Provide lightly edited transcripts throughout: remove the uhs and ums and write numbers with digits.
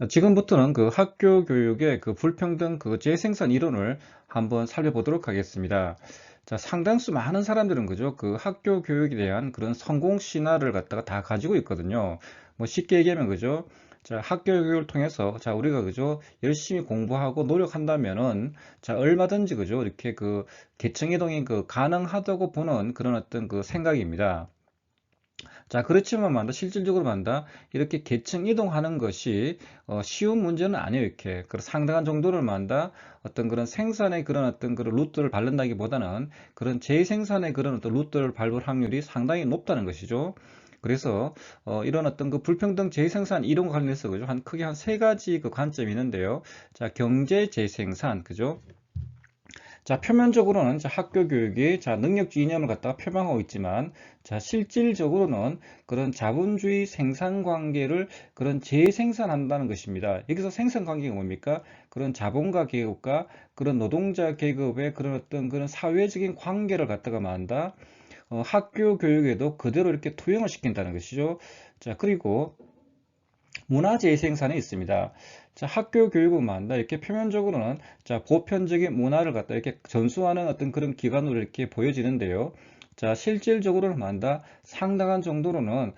지금부터는 그 학교 교육의 그 불평등 그 재생산 이론을 한번 살펴보도록 하겠습니다. 자, 상당수 많은 사람들은 그죠? 그 학교 교육에 대한 그런 성공 신화를 갖다가 다 가지고 있거든요. 뭐 쉽게 얘기하면 그죠? 자, 학교 교육을 통해서 자, 우리가 그죠? 열심히 공부하고 노력한다면은 자, 얼마든지 그죠? 이렇게 그 계층 이동이 그 가능하다고 보는 그런 어떤 그 생각입니다. 자, 그렇지만 만다 실질적으로 만다 이렇게 계층 이동하는 것이 쉬운 문제는 아니에요. 이렇게 그 상당한 정도를 만다 어떤 그런 생산의 그런 어떤 그런 루트를 밟는다기보다는 그런 재생산의 그런 어떤 루트를 밟을 확률이 상당히 높다는 것이죠. 그래서 이런 어떤 그 불평등 재생산 이런 관련해서 그죠? 한 크게 한 세 가지 그 관점이 있는데요. 자, 경제 재생산 그죠? 자, 표면적으로는 자, 학교 교육이 자, 능력주의 이념을 갖다가 표방하고 있지만, 자, 실질적으로는 그런 자본주의 생산 관계를 그런 재생산한다는 것입니다. 여기서 생산 관계가 뭡니까? 그런 자본가 계급과 그런 노동자 계급의 그런 어떤 그런 사회적인 관계를 갖다가 말한다. 학교 교육에도 그대로 이렇게 투영을 시킨다는 것이죠. 자, 그리고 문화재생산이 있습니다. 자, 학교 교육은 만다 이렇게 표면적으로는 자, 보편적인 문화를 갖다 이렇게 전수하는 어떤 그런 기관으로 이렇게 보여지는데요. 자, 실질적으로는 만다 상당한 정도로는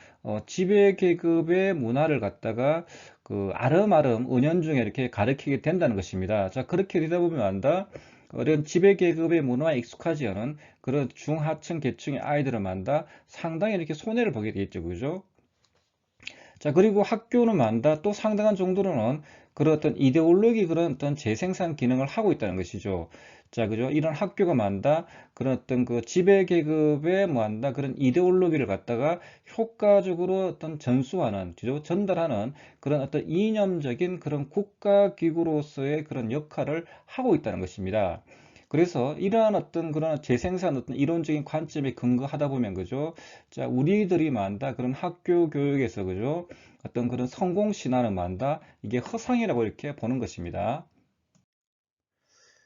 지배 계급의 문화를 갖다가 그 아름아름 은연중에 이렇게 가르치게 된다는 것입니다. 자, 그렇게 되다 보면 만다 이런 지배 계급의 문화에 익숙하지 않은 그런 중하층 계층의 아이들을 만다 상당히 이렇게 손해를 보게 되겠죠, 그죠? 자, 그리고 학교는 만다 또 상당한 정도로는 그런 어떤 이데올로기 그런 어떤 재생산 기능을 하고 있다는 것이죠. 자, 그죠? 이런 학교가 만다 그런 어떤 그 지배 계급에 뭐한다 그런 이데올로기를 갖다가 효과적으로 어떤 전수하는, 그죠? 전달하는 그런 어떤 이념적인 그런 국가기구로서의 그런 역할을 하고 있다는 것입니다. 그래서 이러한 어떤 그런 재생산 어떤 이론적인 관점에 근거하다 보면 그죠? 자, 우리들이 만다 그런 학교 교육에서 그죠? 어떤 그런 성공 신화는 만다 이게 허상이라고 이렇게 보는 것입니다.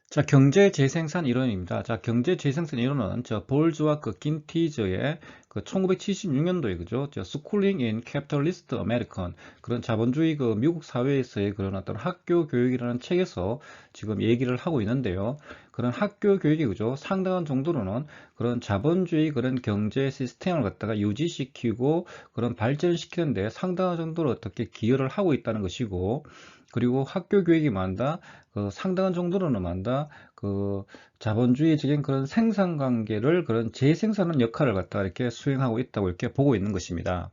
자, 경제 재생산 이론입니다. 자, 경제 재생산 이론은 저 볼즈와 그 긴티저의 그 1976년도에 그죠? 저 스쿨링 인 캐피탈리스트 아메리칸 그런 자본주의 그 미국 사회에서의 그런 어떤 학교 교육이라는 책에서 지금 얘기를 하고 있는데요. 그런 학교 교육이 그죠? 상당한 정도로는 그런 자본주의 그런 경제 시스템을 갖다가 유지시키고 그런 발전시키는데 상당한 정도로 어떻게 기여를 하고 있다는 것이고 그리고 학교 교육이 만다 그 상당한 정도로는 만다 그 자본주의적인 그런 생산 관계를 그런 재생산하는 역할을 갖다 이렇게 수행하고 있다고 이렇게 보고 있는 것입니다.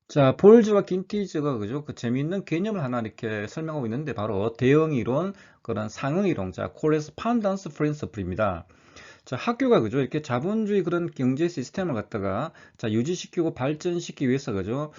자, 볼즈와 긴티즈가 그죠? 그 재미있는 개념을 하나 이렇게 설명하고 있는데 바로 대응 이론, 그런 상응 이론, 자, 코레스판던스 프린서플입니다. 자, 학교가 그죠? 이렇게 자본주의 그런 경제 시스템을 갖다가 자, 유지시키고 발전시키기 위해서 그죠?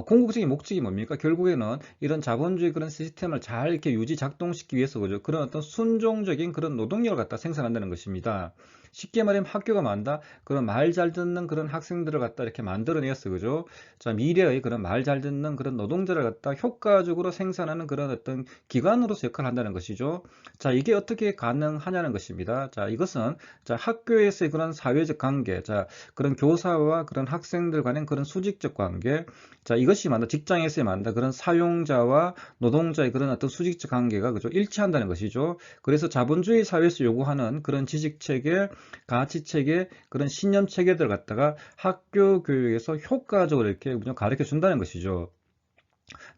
궁극적인 목적이 뭡니까? 결국에는 이런 자본주의 그런 시스템을 잘 이렇게 유지 작동시키기 위해서 그죠? 그런 어떤 순종적인 그런 노동력을 갖다 생산한다는 것입니다. 쉽게 말하면 학교가 만다 그런 말 잘 듣는 그런 학생들을 갖다 이렇게 만들어내었어 그죠? 자, 미래의 그런 말 잘 듣는 그런 노동자를 갖다 효과적으로 생산하는 그런 어떤 기관으로서 역할을 한다는 것이죠. 자, 이게 어떻게 가능하냐는 것입니다. 자, 이것은 자, 학교에서의 그런 사회적 관계, 자, 그런 교사와 그런 학생들 간의 그런 수직적 관계, 자, 이것이 만다 직장에서의 만다 그런 사용자와 노동자의 그런 어떤 수직적 관계가 그죠 일치한다는 것이죠. 그래서 자본주의 사회에서 요구하는 그런 지식 체계, 가치 체계, 그런 신념 체계들 갖다가 학교 교육에서 효과적으로 이렇게 가르쳐 준다는 것이죠.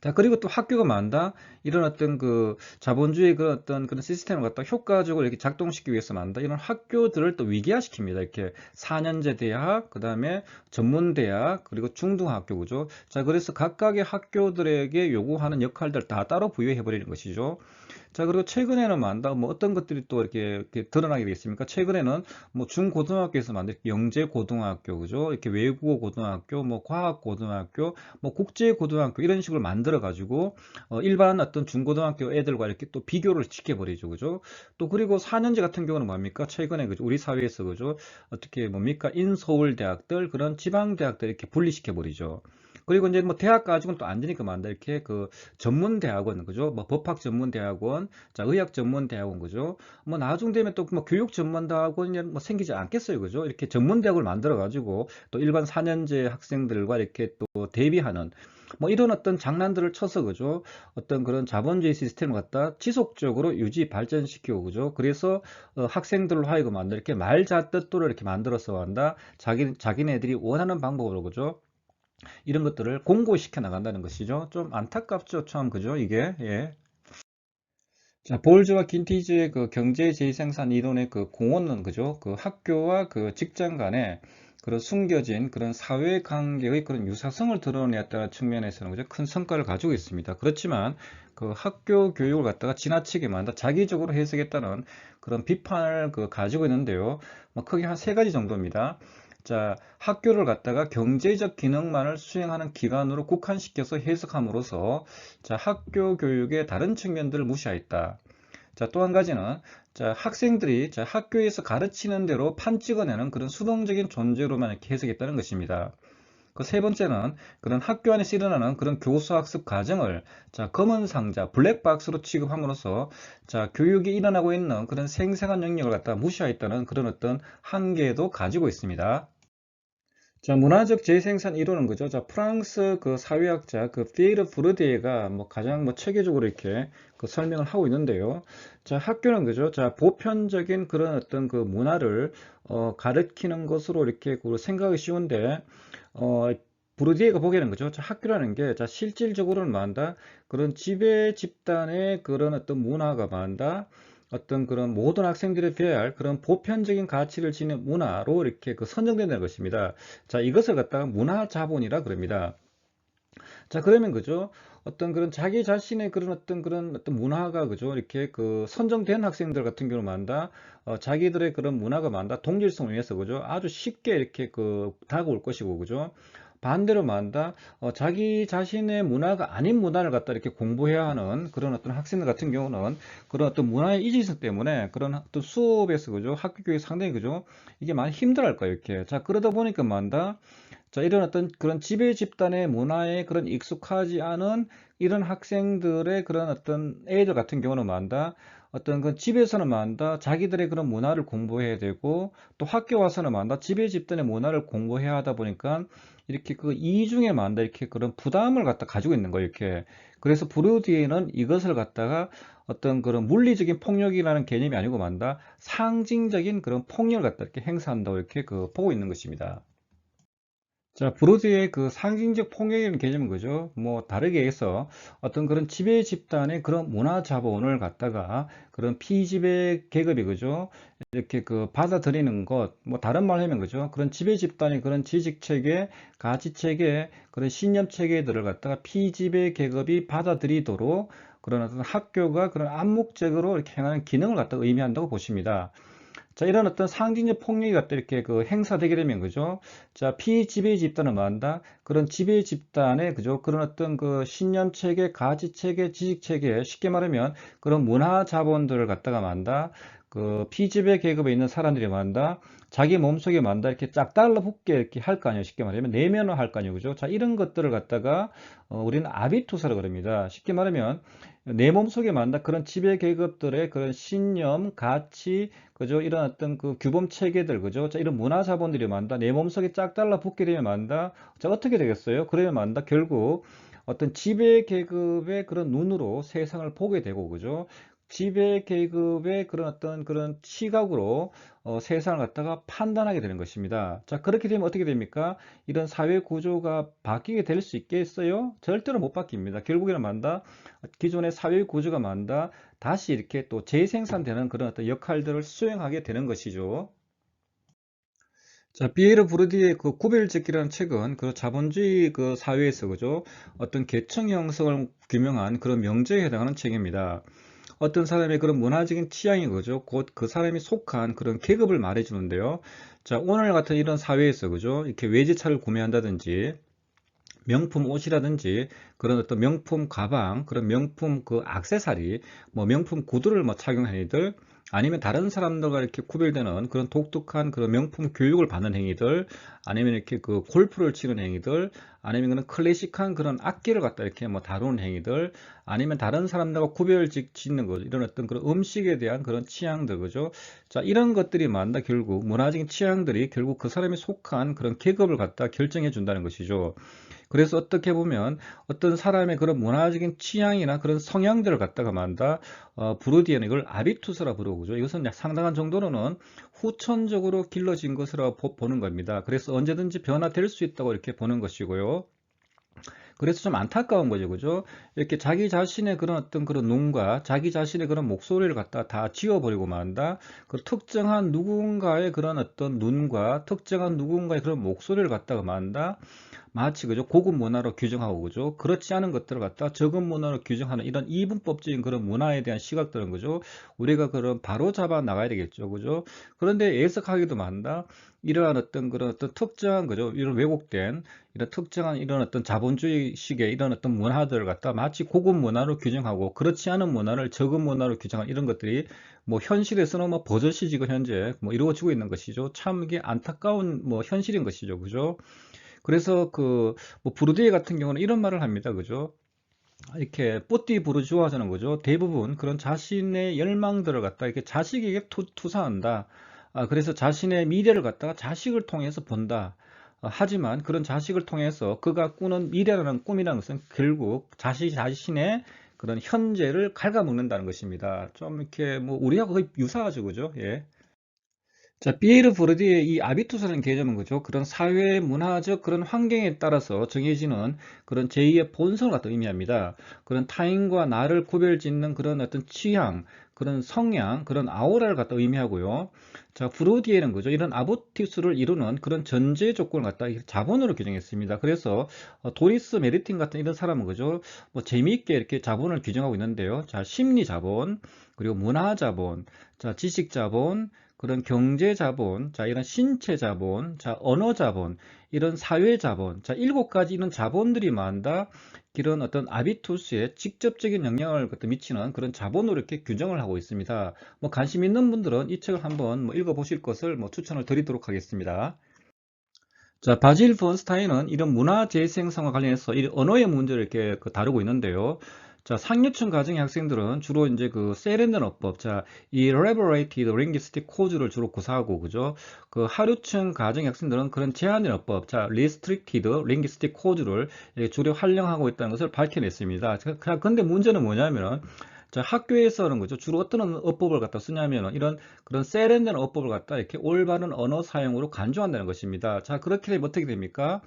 자, 그리고 또 학교가 만다 이런 어떤 그 자본주의 그런 어떤 그런 시스템을 갖다 효과적으로 이렇게 작동시키기 위해서 만다 이런 학교들을 또 위계화시킵니다. 이렇게 4년제 대학, 그 다음에 전문대학, 그리고 중등학교 그죠? 자, 그래서 각각의 학교들에게 요구하는 역할들 다 따로 부여해 버리는 것이죠. 자, 그리고 최근에는 만다 뭐 어떤 것들이 또 이렇게 드러나게 되겠습니까? 최근에는 뭐 중고등학교에서 만든 영재고등학교, 그죠? 이렇게 외국어 고등학교, 뭐 과학고등학교, 뭐 국제고등학교 이런 식으로 만들어 가지고 일반 어떤 중고등학교 애들과 이렇게 또 비교를 시켜버리죠, 그죠? 또 그리고 4년제 같은 경우는 뭡니까? 최근에 그죠? 우리 사회에서 그죠? 어떻게 뭡니까? 인서울 대학들 그런 지방 대학들 이렇게 분리시켜 버리죠. 그리고 이제 뭐 대학 가지고는 또 안 되니까 만다 이렇게 그 전문 대학원 그죠? 뭐 법학 전문 대학원, 자 의학 전문 대학원 그죠? 뭐 나중 되면 또 뭐 교육 전문 대학원이 뭐 생기지 않겠어요, 그죠? 이렇게 전문 대학을 만들어 가지고 또 일반 4년제 학생들과 이렇게 또 대비하는 뭐 이런 어떤 장난들을 쳐서 그죠? 어떤 그런 자본주의 시스템을 갖다 지속적으로 유지 발전시키고 그죠? 그래서 학생들로 하여금 만다 이렇게 말잣뜻도를 이렇게 만들어서 한다. 자기네들이 원하는 방법으로 그죠? 이런 것들을 공고시켜 나간다는 것이죠. 좀 안타깝죠, 참 그죠? 이게 예. 자, 볼즈와 긴티지의 그 경제 재생산 이론의 그 공헌은 그죠? 그 학교와 그 직장 간의 그런 숨겨진 그런 사회 관계의 그런 유사성을 드러냈다는 측면에서는 그죠? 큰 성과를 가지고 있습니다. 그렇지만 그 학교 교육을 갖다가 지나치게 만다 자기적으로 해석했다는 그런 비판을 그 가지고 있는데요. 뭐 크게 한 세 가지 정도입니다. 자, 학교를 갖다가 경제적 기능만을 수행하는 기관으로 국한시켜서 해석함으로써 자, 학교 교육의 다른 측면들을 무시하였다. 자, 또 한 가지는 자, 학생들이 자, 학교에서 가르치는 대로 판 찍어내는 그런 수동적인 존재로만 이렇게 해석했다는 것입니다. 그 세 번째는 그런 학교 안에서 일어나는 그런 교수학습 과정을 자, 검은 상자, 블랙박스로 취급함으로써 자, 교육이 일어나고 있는 그런 생생한 영역을 갖다 무시하였다는 그런 어떤 한계도 가지고 있습니다. 자, 문화적 재생산 이론은 그죠? 자, 프랑스 그 사회학자 그 피에르 브르디에가 뭐 가장 뭐 체계적으로 이렇게 그 설명을 하고 있는데요. 자, 학교는 그죠? 자, 보편적인 그런 어떤 그 문화를 가르치는 것으로 이렇게 그 생각이 쉬운데 브루디에가 보기에는 그죠? 자, 학교라는 게 자, 실질적으로는 뭐한다? 그런 지배 집단의 그런 어떤 문화가 뭐한다? 어떤 그런 모든 학생들이 배워야 할 그런 보편적인 가치를 지닌 문화로 이렇게 그 선정된다는 것입니다. 자, 이것을 갖다가 문화 자본이라 그럽니다. 자, 그러면 그죠? 어떤 그런 자기 자신의 그런 어떤 문화가 그죠? 이렇게 그 선정된 학생들 같은 경우는 만다 자기들의 그런 문화가 만다 동질성을 위해서 그죠? 아주 쉽게 이렇게 그 다가올 것이고 그죠? 반대로 만다 자기 자신의 문화가 아닌 문화를 갖다 이렇게 공부해야 하는 그런 어떤 학생들 같은 경우는 그런 어떤 문화의 이질성 때문에 그런 어떤 수업에서 그죠? 학교 교육 상당히 그죠? 이게 많이 힘들어할 거예요, 이렇게. 자, 그러다 보니까 만다 자, 이런 어떤 그런 지배 집단의 문화에 그런 익숙하지 않은 이런 학생들의 그런 어떤 애들 같은 경우는 만다 어떤 그 집에서는 만다 자기들의 그런 문화를 공부해야 되고 또 학교 와서는 만다 지배 집단의 문화를 공부해야 하다 보니까 이렇게 그 이중에 만다 이렇게 그런 부담을 갖다 가지고 있는 거예요, 이렇게. 그래서 브루디에는 이것을 갖다가 어떤 그런 물리적인 폭력이라는 개념이 아니고 만다 상징적인 그런 폭력을 갖다 이렇게 행사한다고 이렇게 그 보고 있는 것입니다. 자, 브로드의 그 상징적 폭력이라는 개념은 그죠? 뭐 다르게 해서 어떤 그런 지배 집단의 그런 문화 자본을 갖다가 그런 피지배 계급이 그죠? 이렇게 그 받아들이는 것, 뭐 다른 말 하면 그죠? 그런 지배 집단의 그런 지식 체계, 가치 체계, 그런 신념 체계들을 갖다가 피지배 계급이 받아들이도록 그런 어떤 학교가 그런 암묵적으로 이렇게 행하는 기능을 갖다가 의미한다고 보십니다. 자, 이런 어떤 상징적 폭력이 갖다 이렇게 그 행사되게 되면, 그죠? 자, 피지배 집단은 뭐한다? 그런 지배 집단의, 그죠? 그런 어떤 그 신념 체계, 가치 체계, 지식 체계, 쉽게 말하면 그런 문화 자본들을 갖다가 만다? 그 피지배 계급에 있는 사람들이 만다? 자기 몸속에 만다? 이렇게 짝 달라붙게 이렇게 할 거 아니에요. 쉽게 말하면 내면을 할 거 아니에요. 그죠? 자, 이런 것들을 갖다가 우리는 아비투사라고 그럽니다. 쉽게 말하면 내 몸속에 만다? 그런 지배 계급들의 그런 신념, 가치, 그죠? 이런 어떤 그 규범 체계들, 그죠? 자, 이런 문화 자본들이 만다. 내 몸속에 짝 달라 붙게 되면 만다. 자, 어떻게 되겠어요? 그러면 만다. 결국 어떤 지배 계급의 그런 눈으로 세상을 보게 되고, 그죠? 지배 계급의 그런 어떤 그런 시각으로 세상을 갖다가 판단하게 되는 것입니다. 자, 그렇게 되면 어떻게 됩니까? 이런 사회 구조가 바뀌게 될 수 있겠어요? 절대로 못 바뀝니다. 결국에는 만다. 기존의 사회 구조가 만다. 다시 이렇게 또 재생산되는 그런 어떤 역할들을 수행하게 되는 것이죠. 자, 피에르 부르디의 그 구별짓기라는 책은 그 자본주의 그 사회에서 그죠? 어떤 계층 형성을 규명한 그런 명제에 해당하는 책입니다. 어떤 사람의 그런 문화적인 취향이 그죠? 곧 그 사람이 속한 그런 계급을 말해주는데요. 자, 오늘 같은 이런 사회에서 그죠? 이렇게 외제차를 구매한다든지 명품 옷이라든지 그런 어떤 명품 가방, 그런 명품 그 액세서리, 뭐 명품 구두를 뭐 착용하는 이들, 아니면 다른 사람들과 이렇게 구별되는 그런 독특한 그런 명품 교육을 받는 행위들, 아니면 이렇게 그 골프를 치는 행위들, 아니면 그런 클래식한 그런 악기를 갖다 이렇게 뭐 다루는 행위들, 아니면 다른 사람들과 구별 짓는 것, 이런 어떤 그런 음식에 대한 그런 취향들, 그죠? 자, 이런 것들이 만다 결국 문화적인 취향들이 결국 그 사람이 속한 그런 계급을 갖다 결정해 준다는 것이죠. 그래서 어떻게 보면 어떤 사람의 그런 문화적인 취향이나 그런 성향들을 갖다가 만다 브루디에는 이걸 아비투스라 부르고 그죠. 이것은 상당한 정도로는 후천적으로 길러진 것으로 보는 겁니다. 그래서 언제든지 변화될 수 있다고 이렇게 보는 것이고요. 그래서 좀 안타까운 거죠, 그죠? 이렇게 자기 자신의 그런 어떤 그런 눈과 자기 자신의 그런 목소리를 갖다 다 지워버리고 만다. 그 특정한 누군가의 그런 어떤 눈과 특정한 누군가의 그런 목소리를 갖다가 만다. 마치 그죠 고급 문화로 규정하고 그죠 그렇지 않은 것들을 갖다 저급 문화로 규정하는 이런 이분법적인 그런 문화에 대한 시각들은 그죠 우리가 그런 바로 잡아 나가야 되겠죠 그죠. 그런데 예석하기도 만다 이러한 어떤 그런 어떤 특정한 그죠 이런 왜곡된 이런 특정한 이런 어떤 자본주의식의 이런 어떤 문화들을 갖다 마치 고급 문화로 규정하고 그렇지 않은 문화를 저급 문화로 규정한 이런 것들이 뭐 현실에서는 뭐 버젓이 지금 현재 뭐 이루어지고 있는 것이죠. 참 이게 안타까운 뭐 현실인 것이죠 그죠. 그래서 뭐 부르디에 같은 경우는 이런 말을 합니다. 그죠? 이렇게 뿌띠 부르주아자는 거죠. 대부분 그런 자신의 열망들을 갖다 이렇게 자식에게 투사한다. 그래서 자신의 미래를 갖다가 자식을 통해서 본다. 하지만 그런 자식을 통해서 그가 꾸는 미래라는 꿈이라는 것은 결국 자신의 그런 현재를 갉아먹는다는 것입니다. 좀 이렇게 뭐 우리하고 거의 유사하죠, 그죠? 예. 자, 피에르 보르디의 이 아비투스라는 개념은 그죠? 그런 사회 문화적 그런 환경에 따라서 정해지는 그런 제2의 본성을 갖다 의미합니다. 그런 타인과 나를 구별짓는 그런 어떤 취향, 그런 성향, 그런 아우라를 갖다 의미하고요. 자, 브로디에는 그죠? 이런 아비투스를 이루는 그런 전제 조건을 갖다 자본으로 규정했습니다. 그래서 도리스 메리틴 같은 이런 사람은 그죠? 뭐 재미있게 이렇게 자본을 규정하고 있는데요. 자, 심리 자본, 그리고 문화 자본, 자, 지식 자본, 그런 경제 자본, 자, 이런 신체 자본, 자, 언어 자본, 이런 사회 자본, 자, 7가지 이런 자본들이 많다. 이런 어떤 아비투스에 직접적인 영향을 미치는 그런 자본으로 이렇게 규정을 하고 있습니다. 뭐 관심 있는 분들은 이 책을 한번 뭐 읽어보실 것을 뭐 추천을 드리도록 하겠습니다. 자, 바질 펀스타인은 이런 문화 재생성과 관련해서 이 언어의 문제를 이렇게 다루고 있는데요. 자, 상류층 가정의 학생들은 주로 이제 그 세련된 어법, 자, 이 elaborated linguistic code를 주로 구사하고, 그죠? 그 하류층 가정의 학생들은 그런 제한된 어법, 자, restricted linguistic code를 주로 활용하고 있다는 것을 밝혀냈습니다. 근데 문제는 뭐냐면은, 자, 학교에서는 그죠? 주로 어떤 어법을 갖다 쓰냐면은 이런 그런 세련된 어법을 갖다 이렇게 올바른 언어 사용으로 간주한다는 것입니다. 자, 그렇게 되면 어떻게 됩니까?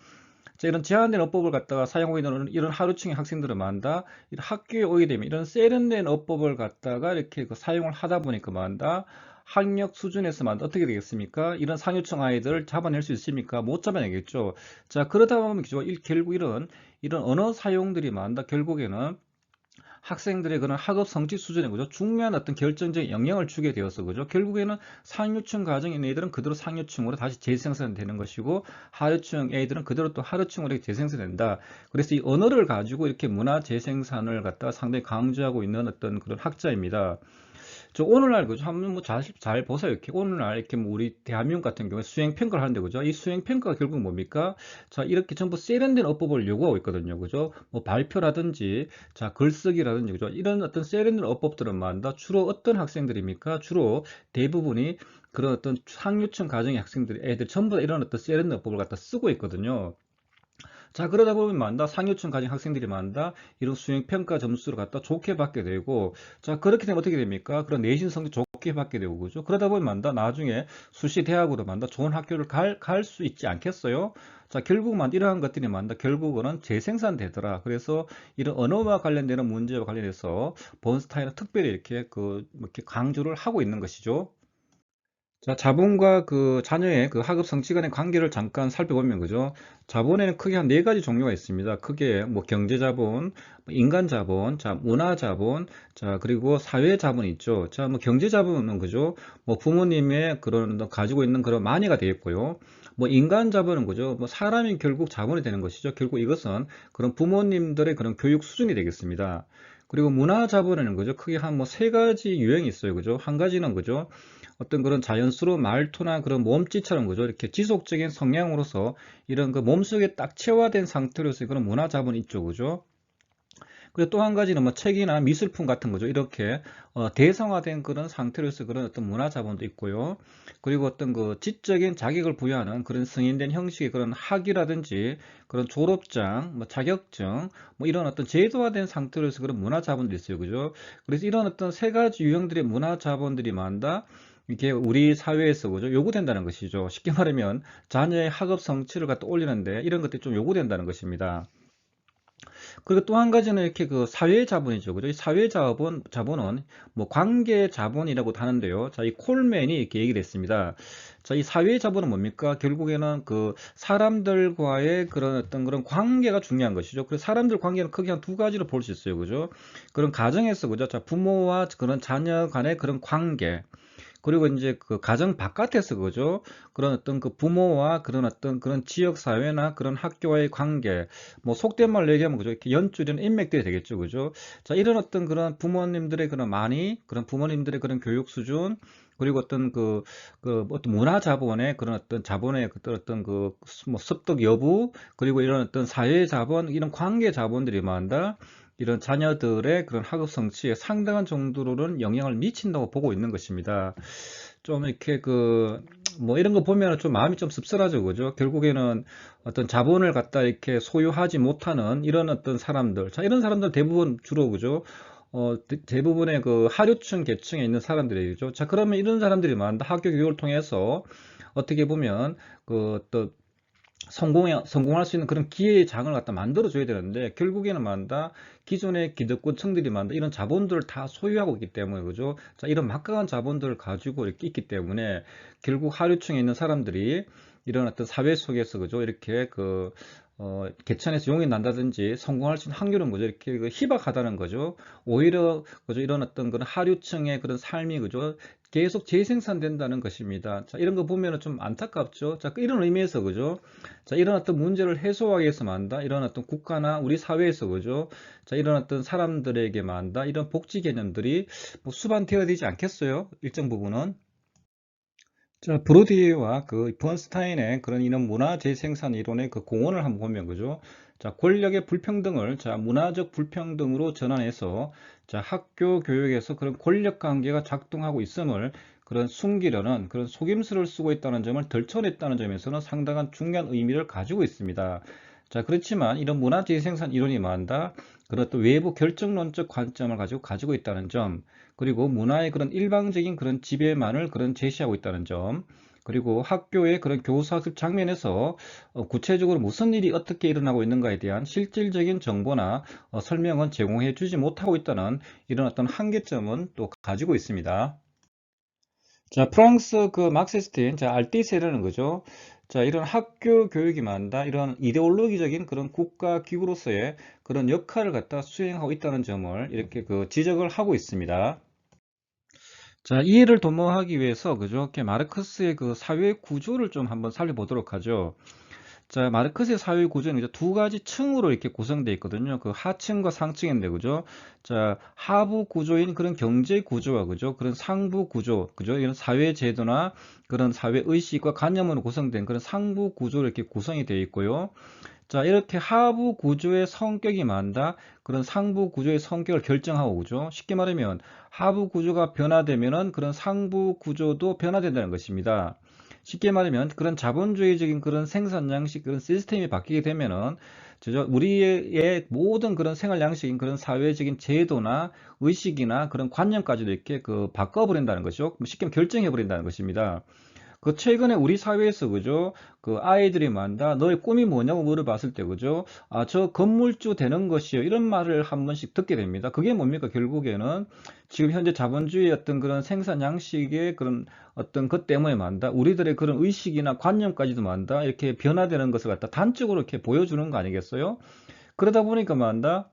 자, 이런 제한된 어법을 갖다가 사용하고 있는 이런 하루층의 학생들을 만다 학교에 오게 되면 이런 세련된 어법을 갖다가 이렇게 사용을 하다 보니까 만다 학력 수준에서만 어떻게 되겠습니까? 이런 상류층 아이들을 잡아낼 수 있습니까? 못 잡아내겠죠. 자, 그러다 보면 결국 이런 언어 사용들이 만다 결국에는 학생들의 그런 학업 성취 수준에 그죠 중요한 어떤 결정적인 영향을 주게 되어서 그죠 결국에는 상류층 가정에 있는 애들은 그대로 상류층으로 다시 재생산되는 것이고 하류층 애들은 그대로 또 하류층으로 재생산된다. 그래서 이 언어를 가지고 이렇게 문화 재생산을 갖다 상당히 강조하고 있는 어떤 그런 학자입니다. 저 오늘날 그죠 한번 뭐 잘 보세요. 이렇게 오늘날 이렇게 뭐 우리 대한민국 같은 경우에 수행 평가를 하는데 그죠 이 수행 평가가 결국 뭡니까? 자, 이렇게 전부 세련된 어법을 요구하고 있거든요. 그죠? 뭐 발표라든지 자, 글쓰기라든지 그죠 이런 어떤 세련된 어법들은 만다 주로 어떤 학생들입니까? 주로 대부분이 그런 어떤 상류층 가정의 학생들 애들 전부 다 이런 어떤 세련된 어법을 갖다 쓰고 있거든요. 자, 그러다 보면 만다 상류층 가진 학생들이 만다 이런 수행 평가 점수를 갖다 좋게 받게 되고, 자, 그렇게 되면 어떻게 됩니까? 그런 내신 성적 좋게 받게 되고, 그죠? 그러다 보면 만다 나중에 수시 대학으로 만다 좋은 학교를 갈 수 있지 않겠어요? 자, 결국 이러한 것들이 만다 결국은 재생산되더라. 그래서 이런 언어와 관련되는 문제와 관련해서 본스타인은 특별히 이렇게 강조를 하고 있는 것이죠. 자, 자본과 그 자녀의 그 학업 성취 간의 관계를 잠깐 살펴보면 그죠? 자본에는 크게 한 4가지 종류가 있습니다. 크게 뭐 경제 자본, 뭐 인간 자본, 자, 문화 자본, 자, 그리고 사회 자본이 있죠. 자, 뭐 경제 자본은 그죠? 뭐 부모님의 그런 가지고 있는 그런 마니가 되겠고요. 뭐 인간 자본은 그죠? 뭐 사람이 결국 자본이 되는 것이죠. 결국 이것은 그런 부모님들의 그런 교육 수준이 되겠습니다. 그리고 문화 자본에는 그죠? 크게 한 뭐 3가지 유형이 있어요. 그죠? 한 가지는 그죠? 어떤 그런 자연스러운 말투나 그런 몸짓처럼 그죠? 이렇게 지속적인 성향으로서 이런 그 몸속에 딱 체화된 상태로서 그런 문화 자본이 있죠. 그죠? 그리고 또 한 가지는 뭐 책이나 미술품 같은 거죠. 이렇게 대상화된 그런 상태로서 그런 어떤 문화 자본도 있고요. 그리고 어떤 그 지적인 자격을 부여하는 그런 승인된 형식의 그런 학위라든지 그런 졸업장, 뭐 자격증, 뭐 이런 어떤 제도화된 상태로서 그런 문화 자본도 있어요. 그죠? 그래서 이런 어떤 세 가지 유형들의 문화 자본들이 많다. 이게 우리 사회에서 그죠? 요구된다는 것이죠. 쉽게 말하면 자녀의 학업 성취를 갖다 올리는데 이런 것들이 좀 요구된다는 것입니다. 그리고 또 한 가지는 이렇게 그 사회 자본이죠. 그죠? 이 사회 자본은 뭐 관계 자본이라고도 하는데요. 자, 이 콜맨이 이렇게 얘기를 했습니다. 자, 이 사회 자본은 뭡니까? 결국에는 그 사람들과의 그런 어떤 그런 관계가 중요한 것이죠. 그래서 사람들 관계는 크게 한 두 가지로 볼 수 있어요. 그죠? 그런 가정에서 그죠? 자, 부모와 그런 자녀 간의 그런 관계. 그리고 이제 그 가정 바깥에서 그죠? 그런 어떤 그 부모와 그런 어떤 그런 지역 사회나 그런 학교와의 관계, 뭐 속된 말로 얘기하면 그죠? 이렇게 연줄이는 인맥들이 되겠죠, 그죠? 자, 이런 어떤 그런 부모님들의 그런 많이 그런 부모님들의 그런 교육 수준, 그리고 어떤 그 어떤 문화 자본의 그런 어떤 자본의 어떤 그 뭐 습득 여부, 그리고 이런 어떤 사회 자본, 이런 관계 자본들이 많다. 이런 자녀들의 그런 학업 성취에 상당한 정도로는 영향을 미친다고 보고 있는 것입니다. 좀 이렇게 뭐 이런 거 보면 좀 마음이 좀 씁쓸하죠, 그죠? 결국에는 어떤 자본을 갖다 이렇게 소유하지 못하는 이런 어떤 사람들, 자, 이런 사람들 대부분 주로 그죠? 대부분의 그 하류층 계층에 있는 사람들이죠. 자, 그러면 이런 사람들이 많다. 학교 교육을 통해서 어떻게 보면 또 성공할 수 있는 그런 기회의 장을 갖다 만들어줘야 되는데, 결국에는 만다 기존의 기득권층들이 만다 이런 자본들을 다 소유하고 있기 때문에, 그죠? 자, 이런 막강한 자본들을 가지고 이렇게 있기 때문에 결국 하류층에 있는 사람들이 이런 어떤 사회 속에서 그죠? 이렇게 개천에서 용이 난다든지 성공할 수 있는 확률은 그죠? 이렇게 희박하다는 거죠. 오히려 그죠? 이런 어떤 그런 하류층의 그런 삶이 그죠? 계속 재생산된다는 것입니다. 자, 이런 거 보면은 좀 안타깝죠. 자, 이런 의미에서 그죠? 자, 이런 어떤 문제를 해소하기 위해서 만다. 이런 어떤 국가나 우리 사회에서 그죠? 자, 이런 어떤 사람들에게 만다. 이런 복지 개념들이 뭐 수반되어야 되지 않겠어요? 일정 부분은. 자, 브로디와 그 번스타인의 그런 이런 문화 재생산 이론의 그 공헌을 한번 보면 그죠? 자, 권력의 불평등을 자, 문화적 불평등으로 전환해서 자, 학교 교육에서 그런 권력 관계가 작동하고 있음을 그런 숨기려는 그런 속임수를 쓰고 있다는 점을 덜쳐냈다는 점에서는 상당한 중요한 의미를 가지고 있습니다. 자, 그렇지만 이런 문화 재생산 이론이 말한다. 그런 또 외부 결정론적 관점을 가지고 있다는 점, 그리고 문화의 그런 일방적인 그런 지배만을 그런 제시하고 있다는 점, 그리고 학교의 그런 교사학습 장면에서 구체적으로 무슨 일이 어떻게 일어나고 있는가에 대한 실질적인 정보나 설명은 제공해 주지 못하고 있다는 이런 어떤 한계점은 또 가지고 있습니다. 자, 프랑스 그 막시스트인 자, 알티세라는 거죠. 자, 이런 학교 교육이 만다 이런 이데올로기적인 그런 국가 기구로서의 그런 역할을 갖다 수행하고 있다는 점을 이렇게 지적을 하고 있습니다. 자, 이해를 도모하기 위해서 그죠? 이렇게 마르크스의 그 사회 구조를 좀 한번 살펴보도록 하죠. 자, 마르크스의 사회 구조는 이제 두 가지 층으로 이렇게 구성되어 있거든요. 그 하층과 상층인데, 그죠? 자, 하부 구조인 그런 경제 구조와, 그죠? 그런 상부 구조, 그죠? 이런 사회 제도나 그런 사회 의식과 관념으로 구성된 그런 상부 구조로 이렇게 구성이 되어 있고요. 자, 이렇게 하부 구조의 성격이 많다. 그런 상부 구조의 성격을 결정하고, 그죠? 쉽게 말하면 하부 구조가 변화되면은 그런 상부 구조도 변화된다는 것입니다. 쉽게 말하면 그런 자본주의적인 그런 생산 양식, 그런 시스템이 바뀌게 되면은 우리의 모든 그런 생활 양식인 그런 사회적인 제도나 의식이나 그런 관념까지도 이렇게 바꿔버린다는 것이죠. 쉽게 말하면 결정해버린다는 것입니다. 최근에 우리 사회에서 그죠? 아이들이 만다 너의 꿈이 뭐냐고 물어봤을 때 그죠? 아, 저 건물주 되는 것이요. 이런 말을 한 번씩 듣게 됩니다. 그게 뭡니까? 결국에는 지금 현재 자본주의 어떤 그런 생산 양식의 그런 어떤 것 때문에 만다 우리들의 그런 의식이나 관념까지도 만다 이렇게 변화되는 것을 갖다 단적으로 이렇게 보여주는 거 아니겠어요? 그러다 보니까 만다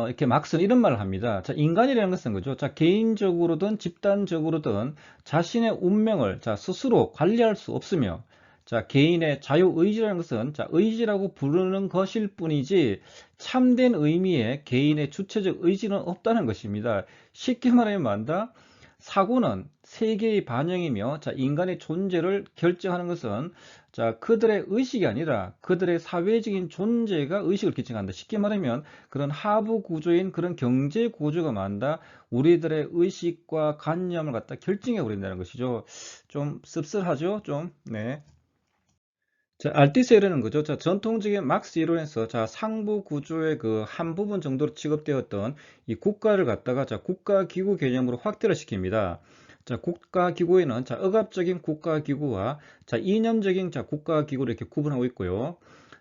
이렇게 막선 이런 말을 합니다. 자, 인간이라는 것은 그죠? 자, 개인적으로든 집단적으로든 자신의 운명을 자, 스스로 관리할 수 없으며, 자, 개인의 자유의지라는 것은 자, 의지라고 부르는 것일 뿐이지 참된 의미의 개인의 주체적 의지는 없다는 것입니다. 쉽게 말하면 만다 사고는 세계의 반영이며 자, 인간의 존재를 결정하는 것은 자, 그들의 의식이 아니라 그들의 사회적인 존재가 의식을 결정한다. 쉽게 말하면 그런 하부 구조인 그런 경제 구조가 만다 우리들의 의식과 관념을 갖다 결정해 버린다는 것이죠. 좀 씁쓸하죠? 좀. 네. 자, 알티세르는 거죠. 자, 전통적인 막스 이론에서 자, 상부 구조의 그 한 부분 정도로 취급되었던 이 국가를 갖다가 자, 국가기구 개념으로 확대를 시킵니다. 자, 국가기구에는 자, 억압적인 국가기구와 자, 이념적인 자, 국가기구를 이렇게 구분하고 있고요.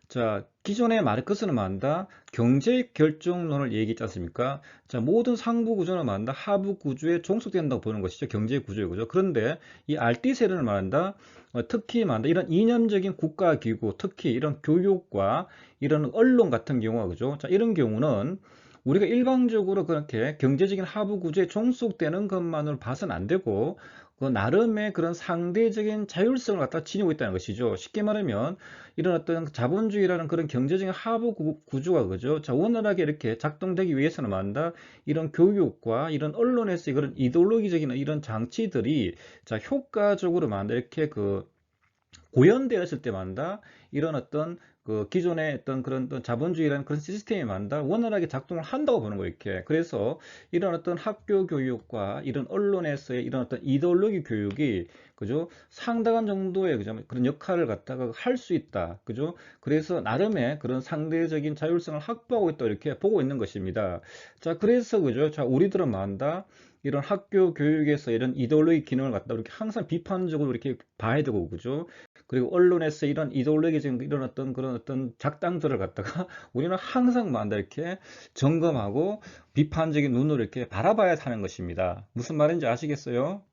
자, 기존의 마르크스는 만다 경제 결정론을 얘기했지 않습니까? 자, 모든 상부 구조는 만다 하부 구조에 종속된다고 보는 것이죠. 경제 구조의 구조. 그런데 이 알티세르는 말한다 특히 말한다 이런 이념적인 국가기구, 특히 이런 교육과 이런 언론 같은 경우가 그죠? 자, 이런 경우는 우리가 일방적으로 그렇게 경제적인 하부 구조에 종속되는 것만으로 봐서는 안 되고 그 나름의 그런 상대적인 자율성을 갖다 지니고 있다는 것이죠. 쉽게 말하면 이런 어떤 자본주의라는 그런 경제적인 하부 구조가 그죠? 자, 원활하게 이렇게 작동되기 위해서는 만다 이런 교육과 이런 언론에서 그런 이데올로기적인 이런 장치들이 자, 효과적으로 만다 이렇게 그 고연되었을 때만다 이런 어떤 그 기존의 어떤 그런 어떤 자본주의라는 그런 시스템이 만다 원활하게 작동을 한다고 보는 거예요, 이렇게. 그래서 이런 어떤 학교 교육과 이런 언론에서의 이런 어떤 이데올로기 교육이 그죠? 상당한 정도의 그죠? 그런 역할을 갖다가 할 수 있다. 그죠? 그래서 나름의 그런 상대적인 자율성을 확보하고 있다 이렇게 보고 있는 것입니다. 자, 그래서 그죠? 자, 우리들은 만다 이런 학교 교육에서 이런 이데올로기 기능을 갖다 이렇게 항상 비판적으로 이렇게 봐야 되고 그죠? 그리고 언론에서 이런 이데올로기적인 이런 어떤 그런 어떤 작당들을 갖다가 우리는 항상 만다 이렇게 점검하고 비판적인 눈으로 이렇게 바라봐야 하는 것입니다. 무슨 말인지 아시겠어요?